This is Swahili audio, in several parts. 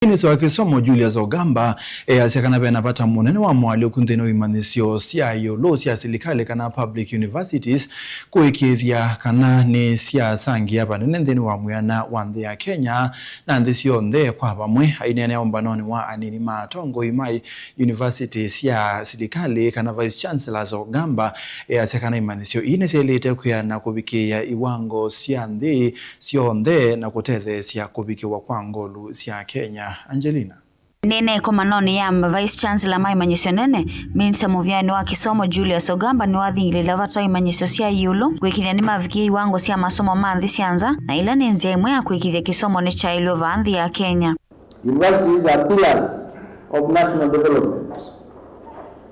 Minista wa Kisomo Julius Ogamba Asya kana Vena Vata Munene wa Mawalyuku Nthini Imanyisyoni Sya Yiulu Sya Silikali kana public universities Kuikiithya kana Nisyasangia Vanene Nthini wa Mwiana wa Nthi ya Kenya na Nthi Syonthe kwa Vamwe ainene ombanoni wa anini matongo Imayisyo Sya Silikali kana Vice Chancellor Ogamba Asya kana Imanyisyoni ineselete kuyana kubikia iwango sya Nthi Syonthe na kutethesya kubikiwa kwa ngolu sya Kenya. Angelina Nene komanoni ya Vice Chancellor Imanyisyoni Minista Muvyani wa Kisomo Julius Ogamba ni wathingilila Vata Imayisyo Sya Yiulu kuikiithya ni mavikie iwango sya masomo ma nthi syanza na ila ni nzia imwe ya kuikiithya kisomo ni chailwe va nthi ya Kenya. Universities are pillars of national development,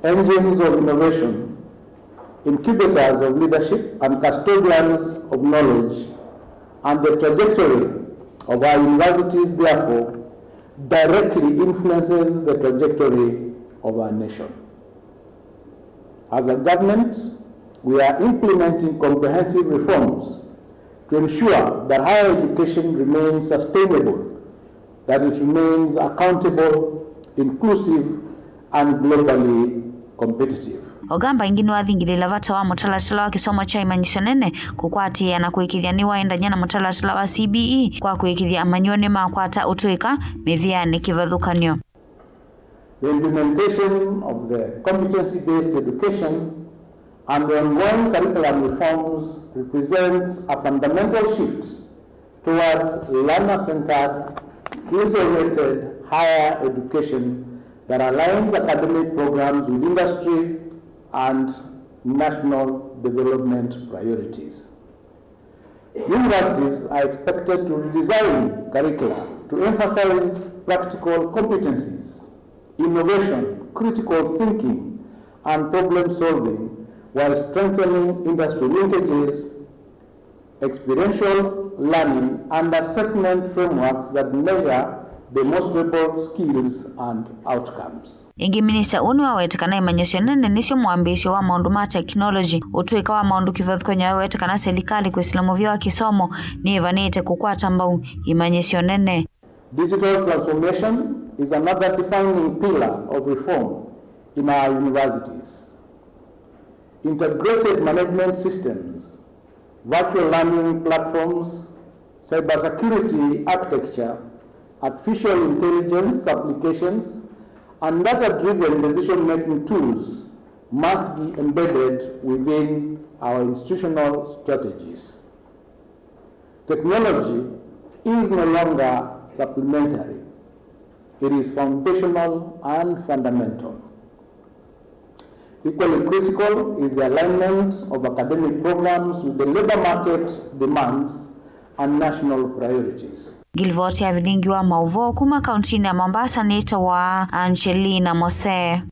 engines of innovation, incubators of leadership and custodians of knowledge, and the trajectory of our universities therefore directly influences the trajectory of our nation. As a government, we are implementing comprehensive reforms to ensure that higher education remains sustainable, that it remains accountable, inclusive, and globally competitive. Ogamba ingini wathingilila Vata wa mutalasila wa kisomo cha Imanyisyoni kukwatia na kuikiithya ni waendanya na mutalasila wa CBE kwa kuikiithya amanyoni makwata utuika mivyani kivathukanio. The implementation of the competency-based education and the ongoing curriculum reforms represents a fundamental shift towards learner-centered, skills-oriented higher education that aligns academic programs with industry and national development priorities. Universities are expected to redesign curricula to emphasize practical competencies, innovation, critical thinking, and problem solving while strengthening industry linkages, experiential learning, and assessment frameworks that measure demonstrable skills and outcomes. Ingi Minista unu wa wetekana Imanyisyoni nisyo mwambisyo wa maundu ma technology utuika wa maundu kivathukanyo wa wetekana Silikali kwisila muvyo wa kisomo ni ivanite kukwata mbau Imanyisyoni. Digital transformation is another defining pillar of reform in our universities. Integrated management systems, virtual learning platforms, cybersecurity architecture, artificial intelligence applications, and data-driven decision-making tools must be embedded within our institutional strategies. Technology is no longer supplementary. It is foundational and fundamental. Equally critical is the alignment of academic programs with the labor market demands and national priorities. Gilvoti ya vilingi wa mauvo kuma kauntini ya Mombasa nita wa Angelina Mose.